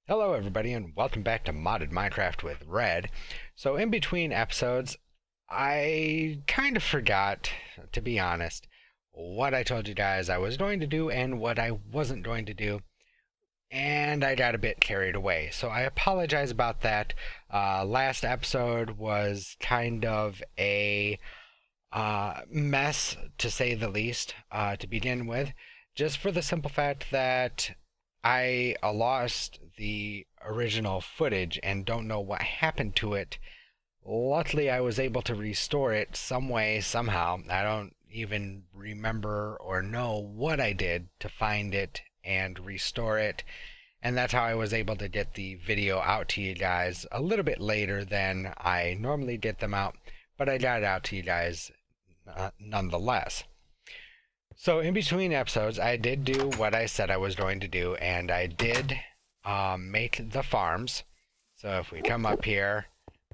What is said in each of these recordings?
Hello everybody and welcome back to Modded Minecraft with Red. So in between episodes, I kind of forgot, to be honest, what I told you guys I was going to do and what I wasn't going to do, and I got a bit carried away. So I apologize about that. Last episode was kind of a mess, to say the least, to begin with, just for the simple fact that I lost the original footage and don't know what happened to it. Luckily, I was able to restore it some way, somehow. I don't even remember or know what I did to find it and restore it. And that's how I was able to get the video out to you guys a little bit later than I normally get them out. But I got it out to you guys nonetheless. So in between episodes, I did do what I said I was going to do, and I did make the farms. So if we come up here,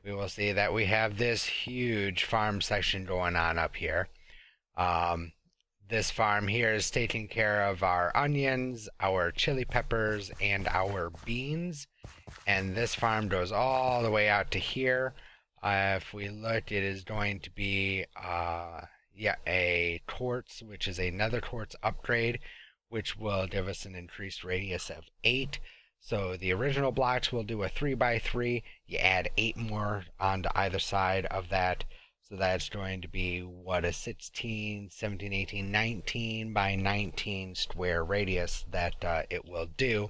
we will see that we have this huge farm section going on up here. This farm here is taking care of our onions, our chili peppers, and our beans. And this farm goes all the way out to here. If we look, it is going to be a quartz, which is a nether quartz upgrade, which will give us an increased radius of 8. So the original blocks will do a 3x3. You add 8 more onto either side of that. So that's going to be, what, a 16, 17, 18, 19 by 19 square radius that it will do.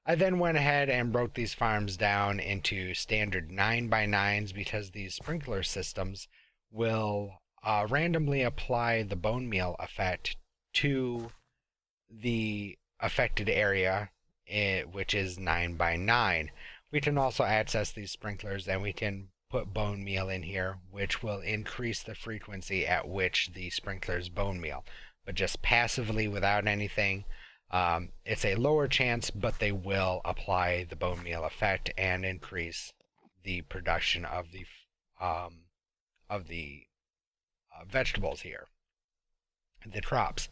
I then went ahead and broke these farms down into standard 9x9s because these sprinkler systems will randomly apply the bone meal effect to the affected area, which is 9x9. We can also access these sprinklers and we can put bone meal in here, which will increase the frequency at which the sprinklers bone meal, but just passively without anything. It's a lower chance, but they will apply the bone meal effect and increase the production of the vegetables here, the crops.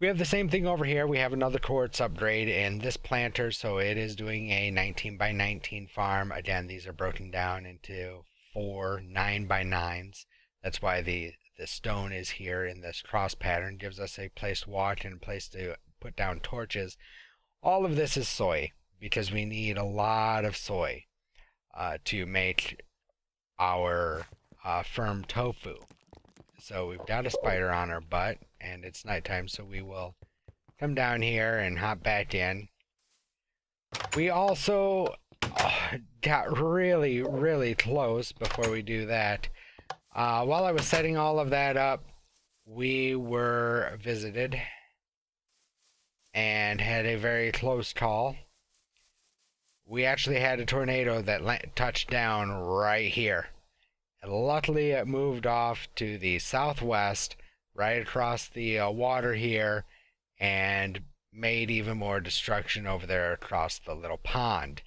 We have the same thing over here. We have another quartz upgrade in this planter, so it is doing a 19x19 farm. Again, these are broken down into 4 9x9s. That's why the stone is here in this cross pattern. Gives us a place to walk and a place to put down torches. All of this is soy because we need a lot of soy to make our firm tofu. So we've got a spider on our butt, and it's nighttime, so we will come down here and hop back in. We also got really, really close before we do that. While I was setting all of that up, we were visited and had a very close call. We actually had a tornado that touched down right here. Luckily, it moved off to the southwest, right across the water here, and made even more destruction over there across the little pond.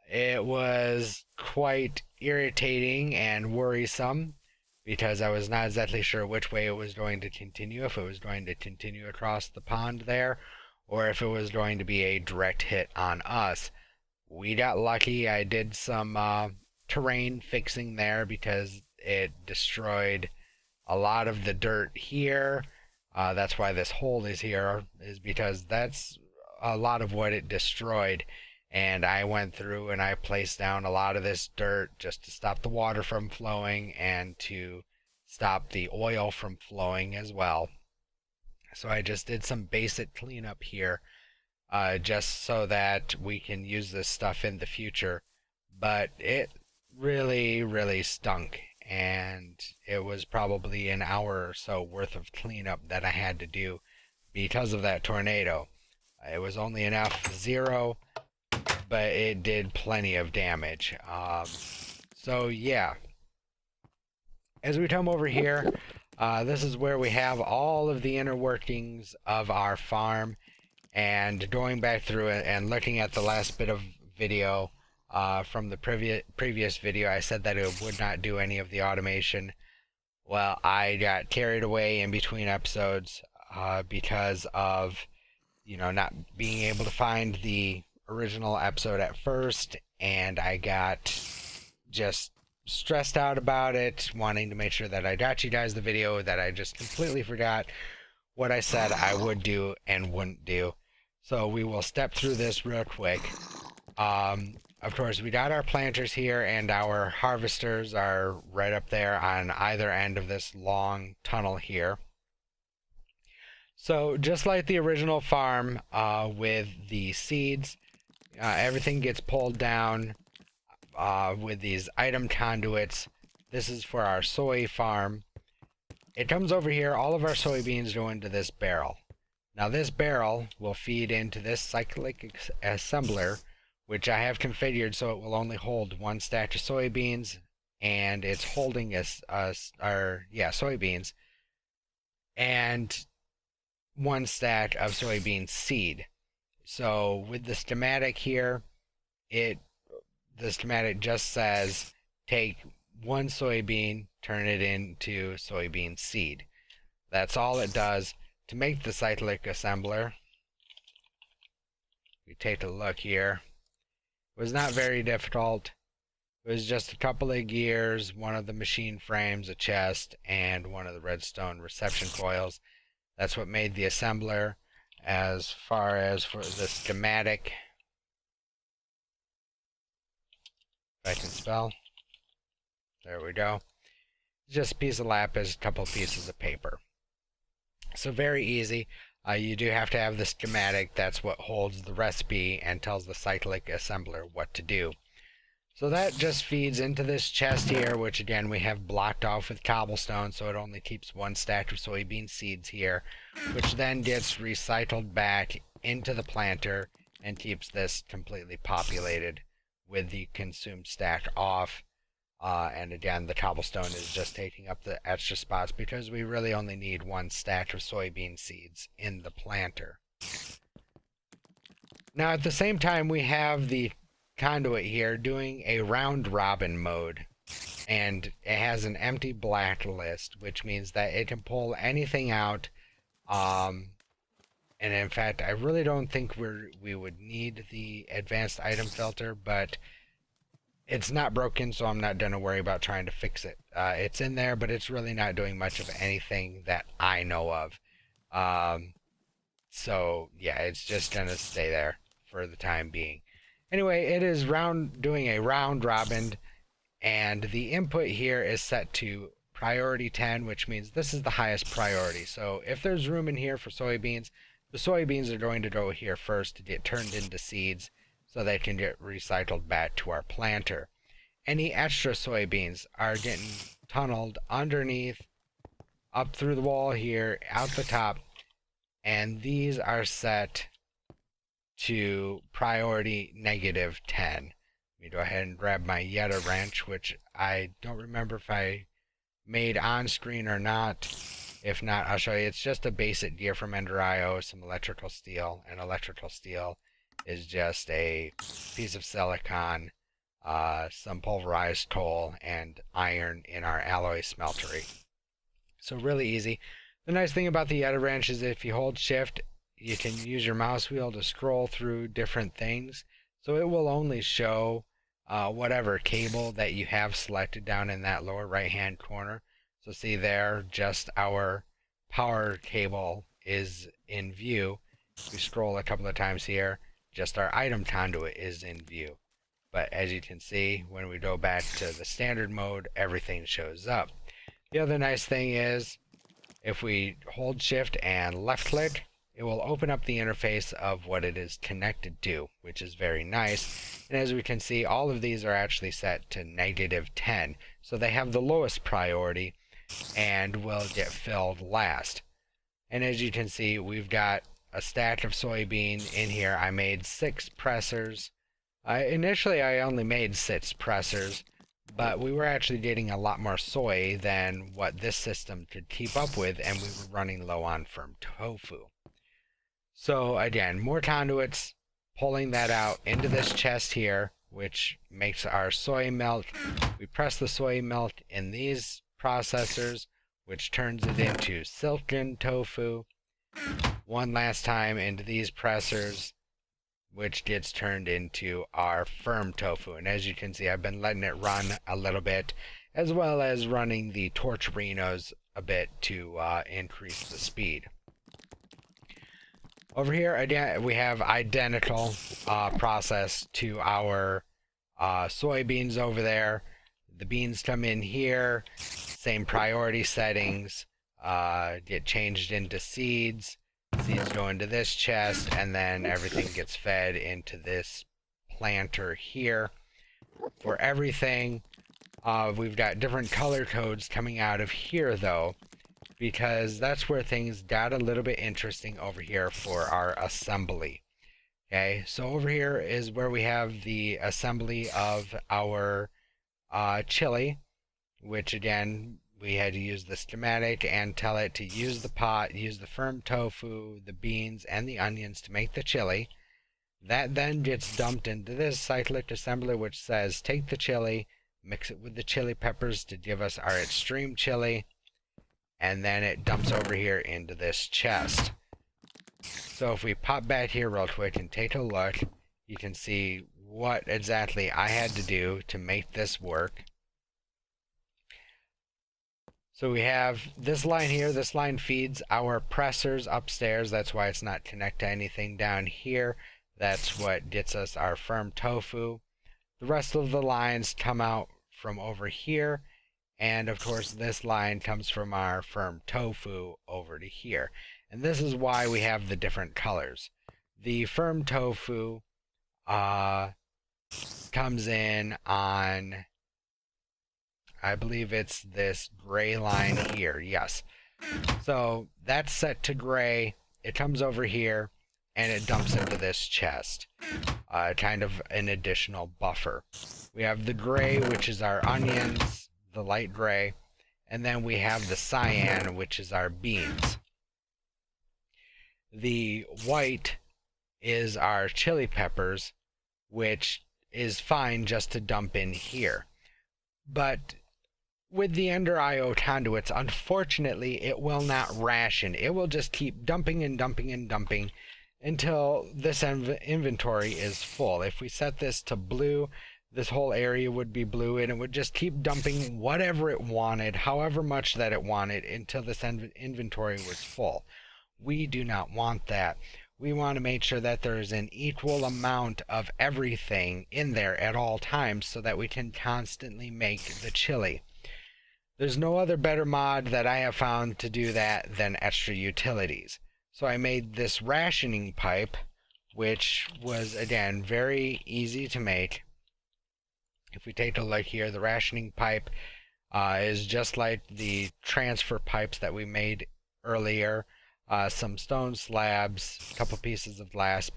It was quite irritating and worrisome because I was not exactly sure which way it was going to continue, if it was going to continue across the pond there, or if it was going to be a direct hit on us. We got lucky. I did some terrain fixing there because it destroyed a lot of the dirt here. That's why this hole is here, is because that's a lot of what it destroyed. And I went through and I placed down a lot of this dirt just to stop the water from flowing and to stop the oil from flowing as well. So I just did some basic cleanup here, just so that we can use this stuff in the future. But it really stunk, and it was probably an hour or so worth of cleanup that I had to do because of that tornado. It was only an F0, but it did plenty of damage. So yeah, as we come over here, this is where we have all of the inner workings of our farm. And going back through it and looking at the last bit of video from the previous video, I said that it would not do any of the automation. Well, I got carried away in between episodes because of, not being able to find the original episode at first, and I got just stressed out about it, wanting to make sure that I got you guys the video, that I just completely forgot what I said I would do and wouldn't do. So we will step through this real quick. Of course, we got our planters here, and our harvesters are right up there on either end of this long tunnel here. So just like the original farm with the seeds, everything gets pulled down with these item conduits. This is for our soy farm. It comes over here, all of our soybeans go into this barrel. Now this barrel will feed into this cyclic assembler, which I have configured so it will only hold one stack of soybeans, and it's holding soybeans, and one stack of soybean seed. So with the schematic here, the schematic just says take one soybean, turn it into soybean seed. That's all it does. To make the cyclic assembler, we take a look here. It was not very difficult. It was just a couple of gears, one of the machine frames, a chest, and one of the redstone reception coils. That's what made the assembler. As far as for the schematic, if I can spell, there we go. Just a piece of lapis, a couple of pieces of paper. So very easy. You do have to have the schematic. That's what holds the recipe and tells the cyclic assembler what to do. So that just feeds into this chest here, which again we have blocked off with cobblestone, so it only keeps one stack of soybean seeds here, which then gets recycled back into the planter and keeps this completely populated with the consumed stack off. And again, the cobblestone is just taking up the extra spots because we really only need one stack of soybean seeds in the planter. Now at the same time, we have the conduit here doing a round robin mode, and it has an empty blacklist, which means that it can pull anything out. And in fact, I really don't think we would need the advanced item filter, but it's not broken, so I'm not going to worry about trying to fix it. It's in there, but it's really not doing much of anything that I know of. So yeah, it's just going to stay there for the time being. Anyway, it is doing a round robin, and the input here is set to priority 10, which means this is the highest priority. So if there's room in here for soybeans, the soybeans are going to go here first to get turned into seeds, so they can get recycled back to our planter. Any extra soybeans are getting tunneled underneath, up through the wall here, out the top, and these are set to priority -10. Let me go ahead and grab my Yeta wrench, which I don't remember if I made on screen or not. If not, I'll show you. It's just a basic gear from Ender.io, some electrical steel, and electrical steel is just a piece of silicon, some pulverized coal, and iron in our alloy smeltery. So really easy. The nice thing about the Yeta wrench is if you hold shift, you can use your mouse wheel to scroll through different things. So it will only show whatever cable that you have selected down in that lower right hand corner. So see there, just our power cable is in view. If we scroll a couple of times here, just our item conduit is in view. But as you can see, when we go back to the standard mode, everything shows up. The other nice thing is, if we hold shift and left click, it will open up the interface of what it is connected to, which is very nice. And as we can see, all of these are actually set to -10. So they have the lowest priority and will get filled last. And as you can see, we've got a stack of soybean in here. I made 6 pressers. Initially, I only made 6 pressers, but we were actually getting a lot more soy than what this system could keep up with, and we were running low on firm tofu. So again, more conduits, pulling that out into this chest here, which makes our soy melt. We press the soy melt in these processors, which turns it into silken tofu. One last time into these pressers, which gets turned into our firm tofu. And as you can see, I've been letting it run a little bit, as well as running the torcherinos a bit to increase the speed. Over here, again, we have identical process to our soybeans over there. The beans come in here, same priority settings, get changed into seeds. Seeds go into this chest, and then everything gets fed into this planter here. For everything, we've got different color codes coming out of here, though, because that's where things got a little bit interesting over here for our assembly. Okay, so over here is where we have the assembly of our chili, which again, we had to use the schematic and tell it to use the pot, use the firm tofu, the beans, and the onions to make the chili. That then gets dumped into this cyclic assembler, which says take the chili, mix it with the chili peppers to give us our extreme chili, and then it dumps over here into this chest. So if we pop back here real quick and take a look, you can see what exactly I had to do to make this work. So we have this line here. This line feeds our pressers upstairs. That's why it's not connected to anything down here. That's what gets us our firm tofu. The rest of the lines come out from over here. And of course, this line comes from our firm tofu over to here. And this is why we have the different colors. The firm tofu comes in on, I believe it's this gray line here. Yes. So that's set to gray. It comes over here and it dumps into this chest. Kind of an additional buffer. We have the gray, which is our onions, the light gray, and then we have the cyan, which is our beans. The white is our chili peppers, which is fine just to dump in here. But with the Ender IO conduits, unfortunately, it will not ration. It will just keep dumping and dumping and dumping until this inventory is full. If we set this to blue, this whole area would be blue, and it would just keep dumping whatever it wanted, however much that it wanted, until this inventory was full. We do not want that. We want to make sure that there is an equal amount of everything in there at all times so that we can constantly make the chili. There's no other better mod that I have found to do that than Extra Utilities. So I made this rationing pipe, which was, again, very easy to make. If we take a look here, the rationing pipe is just like the transfer pipes that we made earlier. Some stone slabs, a couple pieces of glass,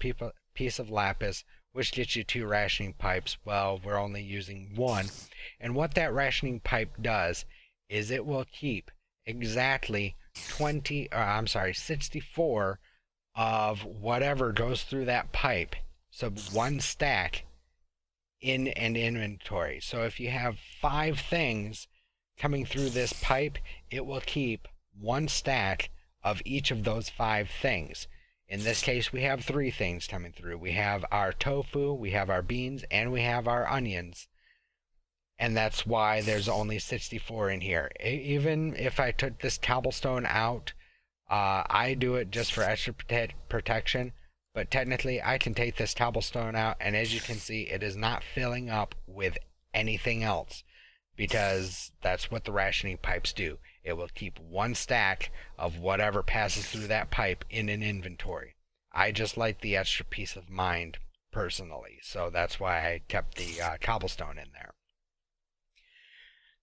piece of lapis, which gets you 2 rationing pipes. Well, we're only using 1. And what that rationing pipe does is it will keep exactly 64 of whatever goes through that pipe. So 1 stack in an inventory. So if you have 5 things coming through this pipe, it will keep 1 stack of each of those 5 things. In this case, we have 3 things coming through. We have our tofu, we have our beans, and we have our onions. And that's why there's only 64 in here. Even if I took this cobblestone out, I do it just for extra protection. But technically, I can take this cobblestone out, and as you can see, it is not filling up with anything else, because that's what the rationing pipes do. It will keep 1 stack of whatever passes through that pipe in an inventory. I just like the extra peace of mind, personally, so that's why I kept the cobblestone in there.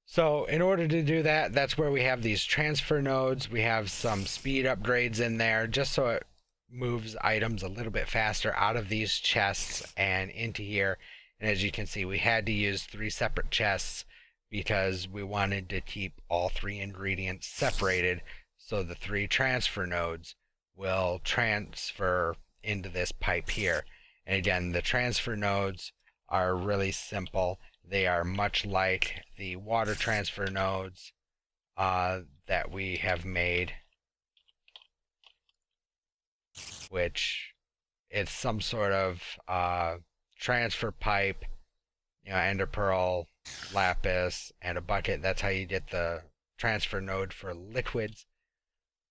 So in order to do that, that's where we have these transfer nodes. We have some speed upgrades in there, just so it moves items a little bit faster out of these chests and into here. And as you can see, we had to use 3 separate chests because we wanted to keep all 3 ingredients separated, so the 3 transfer nodes will transfer into this pipe here. And again, the transfer nodes are really simple. They are much like the water transfer nodes that we have made, which it's some sort of transfer pipe, ender pearl, lapis, and a bucket. That's how you get the transfer node for liquids.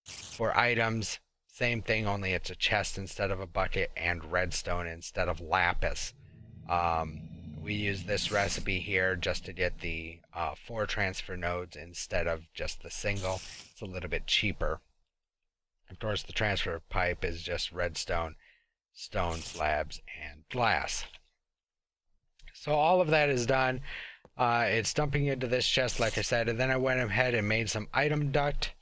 For items, same thing, only it's a chest instead of a bucket, and redstone instead of lapis. We use this recipe here just to get the 4 transfer nodes instead of just the single. It's a little bit cheaper. Of course, the transfer pipe is just redstone, stone slabs, and glass. So all of that is done. It's dumping into this chest, like I said, and then I went ahead and made some item duct,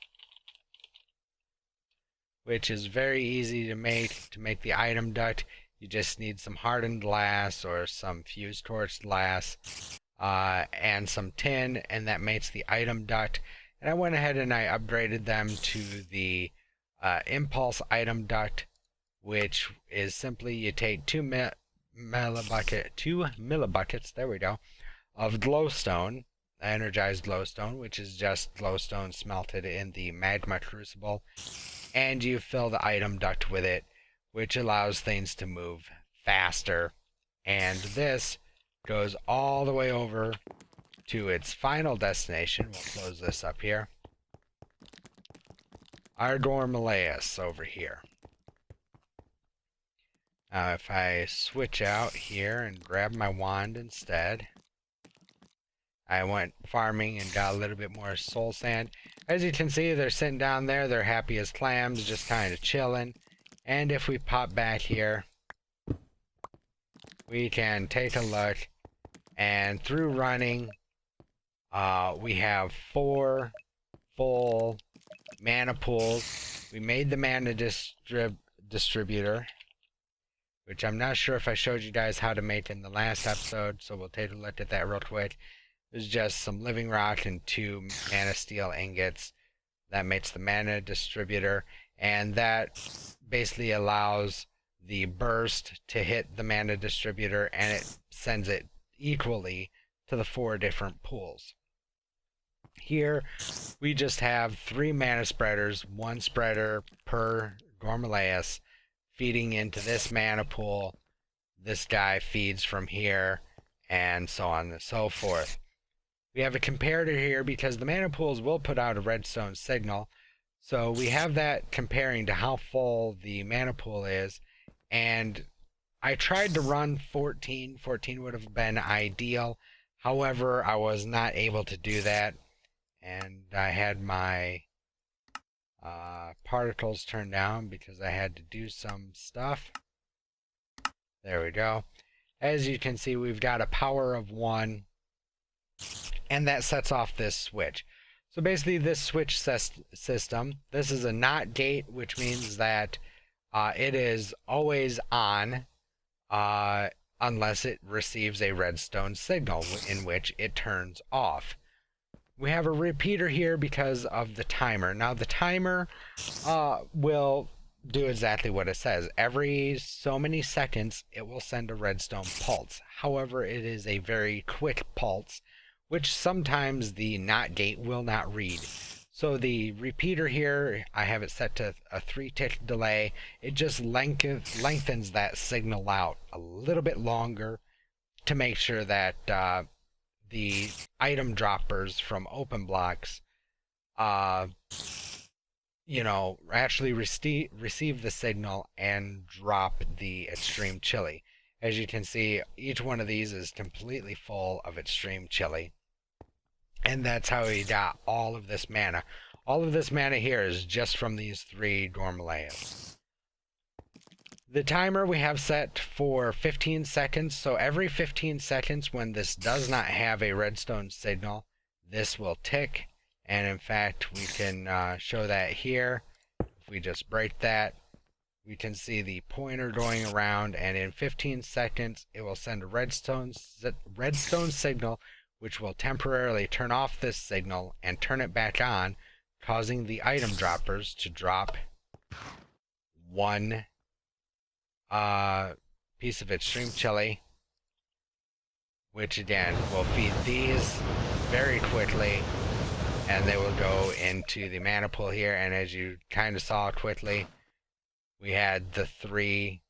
which is very easy to make. To make the item duct, you just need some hardened glass or some fused torch glass and some tin, and that makes the item duct. And I went ahead and I upgraded them to the impulse item duct, which is simply you take 2 millibuckets, there we go, of glowstone, energized glowstone, which is just glowstone smelted in the magma crucible, and you fill the item duct with it, which allows things to move faster. And this goes all the way over to its final destination. We'll close this up here. Our Gormalaeus over here. Now if I switch out here and grab my wand instead, I went farming and got a little bit more soul sand. As you can see, they're sitting down there, they're happy as clams, just kind of chilling. And if we pop back here, we can take a look, and through running, we have 4 full mana pools. We made the mana distributor, which I'm not sure if I showed you guys how to make in the last episode, so we'll take a look at that real quick. There's just some living rock and 2 mana steel ingots. That makes the mana distributor, and that basically allows the burst to hit the mana distributor, and it sends it equally to the 4 different pools. Here we just have 3 mana spreaders, 1 spreader per Gormalaeus, feeding into this mana pool. This guy feeds from here, and so on and so forth. We have a comparator here because the mana pools will put out a redstone signal. So we have that comparing to how full the mana pool is. And I tried to run 14. 14 would have been ideal. However, I was not able to do that. And I had my particles turned down because I had to do some stuff. There we go. As you can see, we've got a power of 1. And that sets off this switch. So basically this switch system, this is a NOT gate, which means that it is always on unless it receives a redstone signal, in which it turns off. We have a repeater here because of the timer. Now the timer will do exactly what it says. Every so many seconds it will send a redstone pulse. However, it is a very quick pulse, which sometimes the NOT gate will not read. So the repeater here, I have it set to a 3-tick delay. It just lengthens that signal out a little bit longer to make sure that the item droppers from open blocks actually receive the signal and drop the Extreme Chile. As you can see, each one of these is completely full of Extreme Chile. And that's how we got all of this mana. All of this mana here is just from these 3 Gormalaeus. The timer we have set for 15 seconds. So every 15 seconds when this does not have a redstone signal, this will tick. And in fact, we can show that here. If we just break that, we can see the pointer going around, and in 15 seconds it will send a redstone signal, which will temporarily turn off this signal and turn it back on, causing the item droppers to drop 1 piece of Extreme Chile, which again will feed these very quickly, and they will go into the mana pool here. And as you kind of saw quickly, we had the 3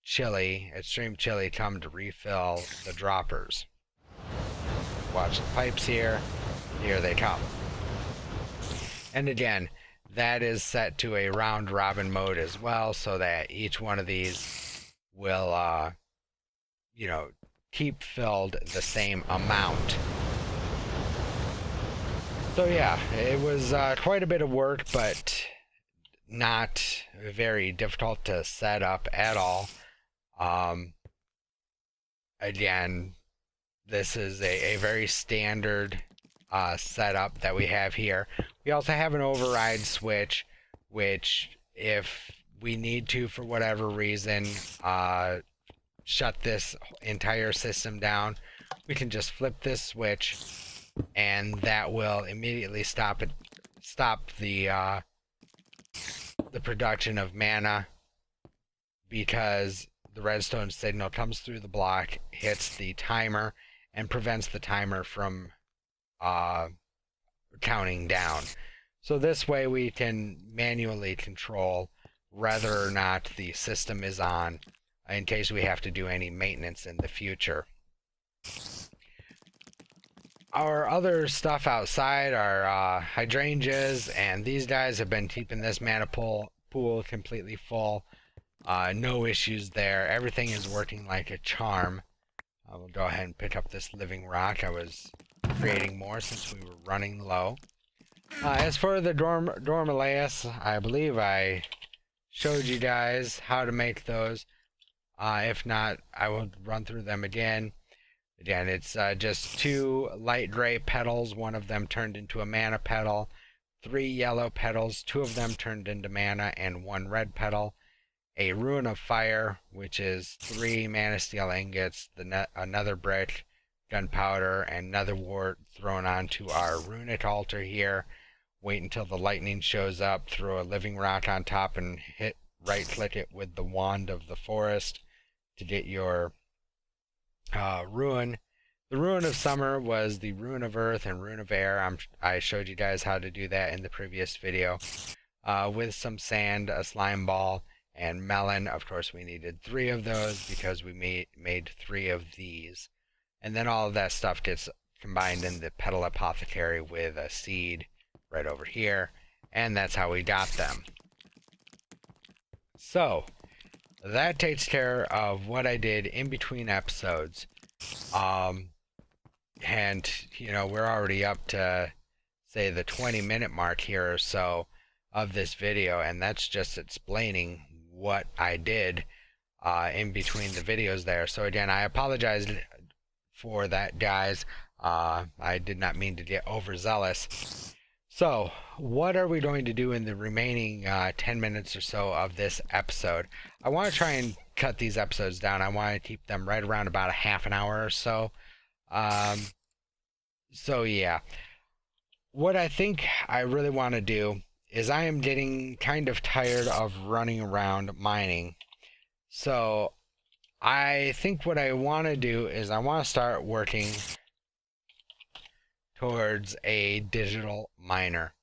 Chile, Extreme Chile, come to refill the droppers. Watch the pipes here. Here they come. And again, that is set to a round robin mode as well, so that each one of these will, keep filled the same amount. So yeah, it was quite a bit of work, but not very difficult to set up at all. Again, this is a very standard setup that we have here. We also have an override switch, which if we need to, for whatever reason, shut this entire system down, we can just flip this switch, and that will immediately stop the production of mana, because the redstone signal comes through the block, hits the timer, and prevents the timer from counting down. So this way we can manually control whether or not the system is on, in case we have to do any maintenance in the future. Our other stuff outside are hydrangeas, and these guys have been keeping this mana pool completely full. No issues there. Everything is working like a charm. I will go ahead and pick up this living rock. I was creating more since we were running low. As for the Dormalaeus, I believe I showed you guys how to make those. If not, I will run through them again. Again, it's just 2 light gray petals, one of them turned into a mana petal, 3 yellow petals, 2 of them turned into mana, and 1 red petal. A Rune of Fire, which is 3 mana steel ingots, another brick, gunpowder, and nether wart thrown onto our runic altar here. Wait until the lightning shows up, throw a living rock on top, and right click it with the wand of the forest to get your rune. The Rune of Summer was the Rune of Earth and Rune of Air. I showed you guys how to do that in the previous video. With some sand, a slime ball, and melon. Of course, we needed 3 of those because we made 3 of these. And then all of that stuff gets combined in the Petal Apothecary with a seed right over here. And that's how we got them. So, that takes care of what I did in between episodes. And, we're already up to, say, the 20-minute mark here or so of this video, and that's just explaining what I did in between the videos there. So again, I apologize for that, guys. I did not mean to get overzealous. So, what are we going to do in the remaining 10 minutes or so of this episode? I want to try and cut these episodes down. I want to keep them right around about a half an hour or so. So yeah, what I think I really want to do is I am getting kind of tired of running around mining. So I think what I want to do is I want to start working towards a digital miner.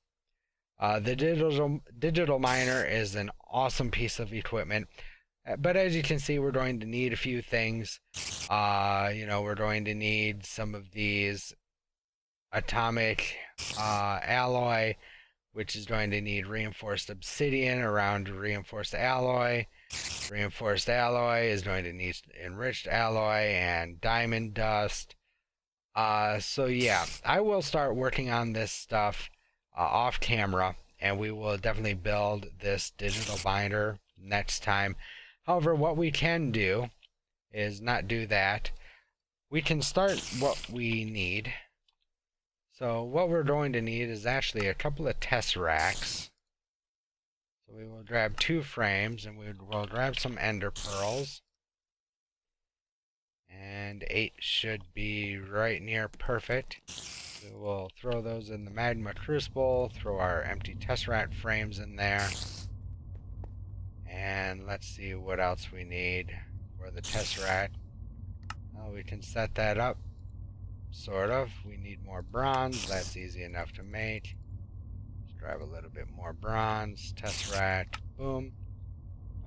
The digital miner is an awesome piece of equipment, but as you can see, we're going to need a few things. We're going to need some of these atomic alloy, which is going to need reinforced obsidian around reinforced alloy. Reinforced alloy is going to need enriched alloy and diamond dust. So yeah, I will start working on this stuff off camera, and we will definitely build this digital binder next time. However, what we can do is not do that. We can start what we need. So what we're going to need is actually a couple of tesseracts. So we will grab 2 frames, and we will grab some ender pearls. And 8 should be right near perfect. We will throw those in the magma crucible, throw our empty tesseract frames in there. And let's see what else we need for the tesseract. Well, we can set that up, sort of. We need more bronze. That's easy enough to make. Let's grab a little bit more bronze. Tesseract. Boom.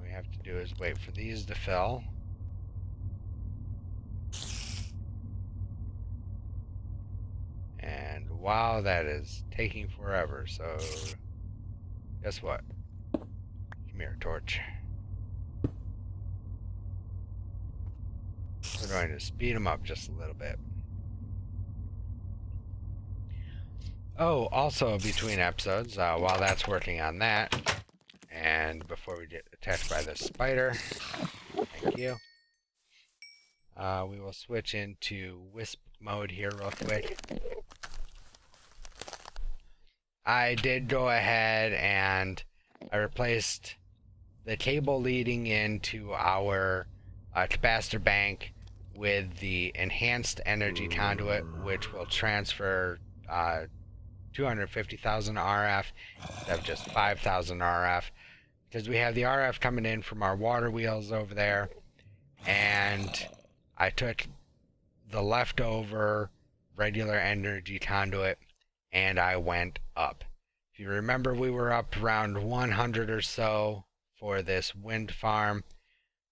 We have to do is wait for these to fill. And wow, that is taking forever. So guess what? Come here, torch. We're going to speed them up just a little bit. Oh, also between episodes, while that's working on that, and before we get attacked by the spider, thank you, we will switch into wisp mode here real quick. I did go ahead and I replaced the cable leading into our capacitor bank with the enhanced energy conduit, which will transfer 250,000 RF instead of just 5,000 RF, because we have the RF coming in from our water wheels over there, and I took the leftover regular energy conduit and I went up. If you remember, we were up around 100 or so for this wind farm.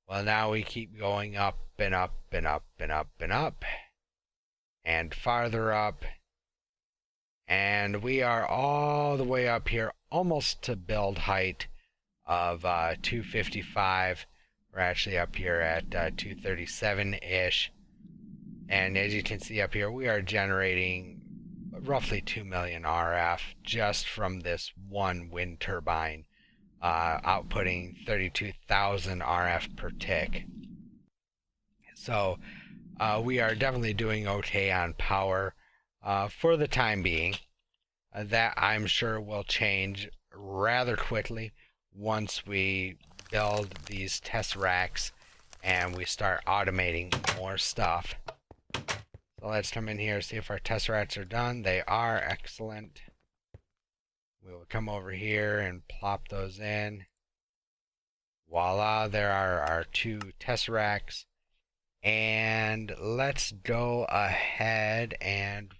Well, now we keep going up and up and up and up and up and farther up, and we are all the way up here, almost to build height of 255. We're actually up here at 237-ish, and as you can see up here, we are generating roughly 2 million RF just from this one wind turbine, outputting 32,000 RF per tick. So we are definitely doing okay on power for the time being. That I'm sure will change rather quickly once we build these test racks and we start automating more stuff. So let's come in here, see if our test racks are done. They are. Excellent. We will come over here and plop those in. Voila, there are our 2 test racks. And let's go ahead and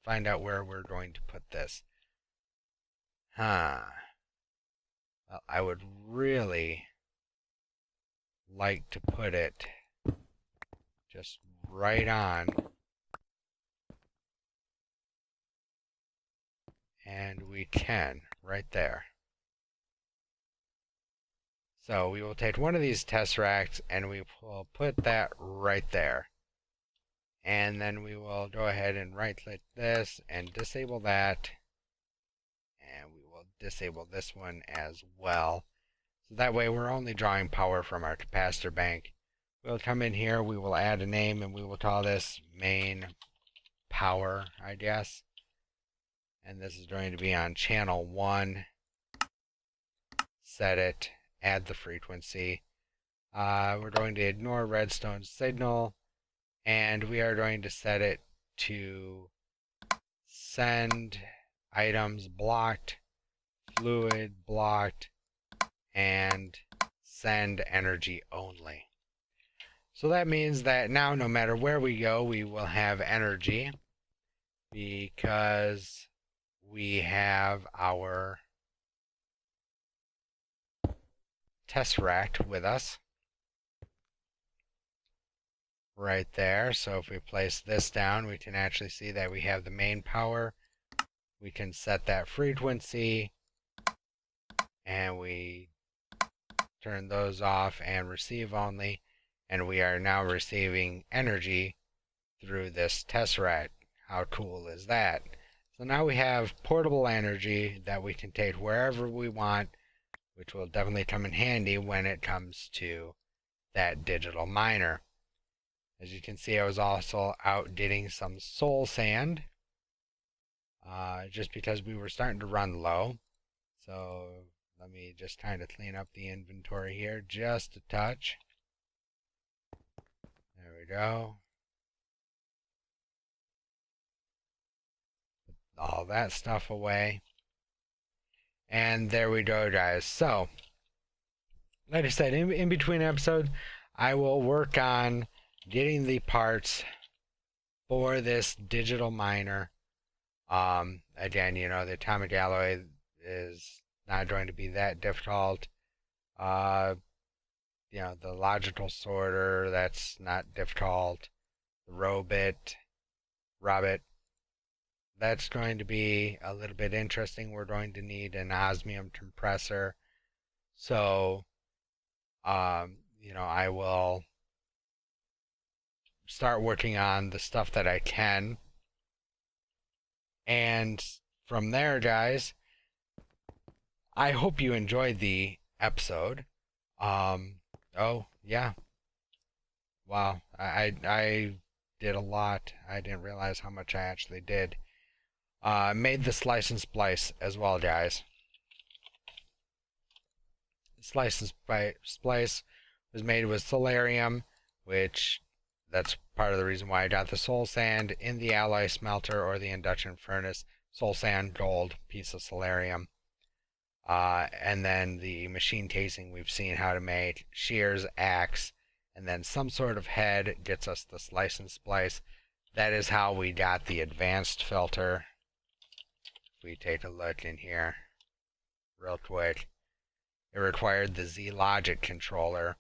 find out where we're going to put this. Well, I would really like to put it just right on. And we can, right there. So we will take one of these test racks and we will put that right there. And then we will go ahead and right click this and disable that. And we will disable this one as well. So that way we're only drawing power from our capacitor bank. We'll come in here, we will add a name, and we will call this main power, I guess. And this is going to be on channel 1. Set it, add the frequency. We're going to ignore redstone signal, and we are going to set it to send items blocked, fluid blocked, and send energy only. So that means that now no matter where we go, we will have energy, because we have our test rack with us right there. So if we place this down, we can actually see that we have the main power. We can set that frequency, and we turn those off and receive only, and we are now receiving energy through this test rack. How cool is that? So now we have portable energy that we can take wherever we want, which will definitely come in handy when it comes to that digital miner. As you can see, I was also out getting some soul sand, just because we were starting to run low. So let me just kind of clean up the inventory here just a touch. There we go. All that stuff away. And there we go, guys. So, like I said, in between episodes, I will work on getting the parts for this digital miner. Again, you know, the atomic alloy is not going to be that difficult. the logical sorter, that's not difficult. The Robit, that's going to be a little bit interesting. We're going to need an osmium compressor. So, I will start working on the stuff that I can. And from there, guys, I hope you enjoyed the episode. Oh, yeah. Wow. I did a lot. I didn't realize how much I actually did. Made the slice and splice as well, guys. Slice and splice was made with solarium, which that's part of the reason why I got the soul sand in the alloy smelter or the induction furnace. Soul sand, gold, piece of solarium. And then the machine casing we've seen how to make, shears, axe, and then some sort of head gets us the slice and splice. That is how we got the advanced filter. If we take a look in here real quick, it required the Z Logic controller,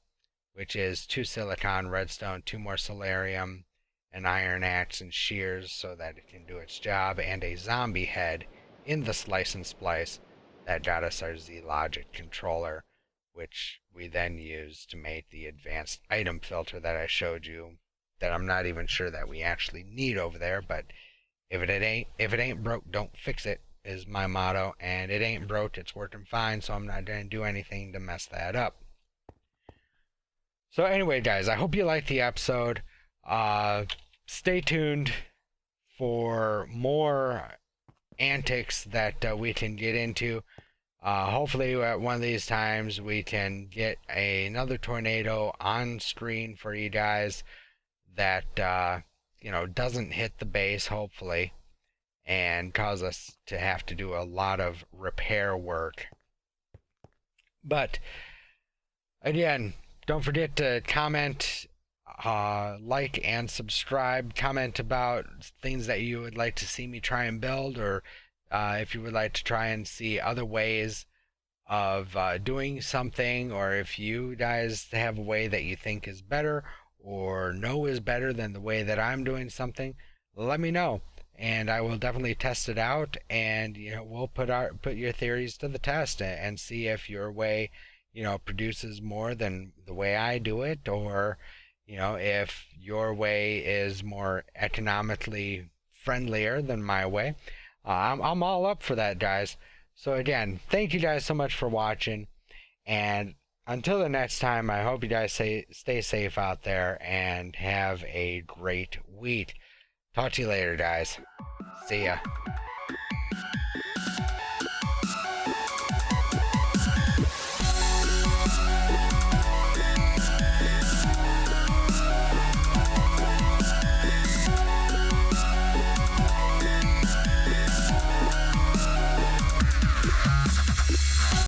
which is 2 silicon, redstone, 2 more solarium, an iron axe and shears so that it can do its job, and a zombie head in the slice and splice. That got us our Z Logic controller, which we then used to make the advanced item filter that I showed you, that I'm not even sure that we actually need over there, but if it ain't broke, don't fix it, is my motto, and it ain't broke, it's working fine, so I'm not going to do anything to mess that up. So anyway, guys, I hope you liked the episode. Stay tuned for more antics that we can get into. Hopefully at one of these times we can get another tornado on screen for you guys that doesn't hit the base, hopefully, and cause us to have to do a lot of repair work. But again, don't forget to comment, like, and subscribe. Comment about things that you would like to see me try and build, or if you would like to try and see other ways of doing something, or if you guys have a way that you think is better or know is better than the way that I'm doing something, let me know, and I will definitely test it out, and we'll put your theories to the test and see if your way produces more than the way I do it, or if your way is more economically friendlier than my way. I'm all up for that, guys. So again, thank you guys so much for watching, and until the next time, I hope you guys stay safe out there and have a great week. Talk to you later, guys. See ya.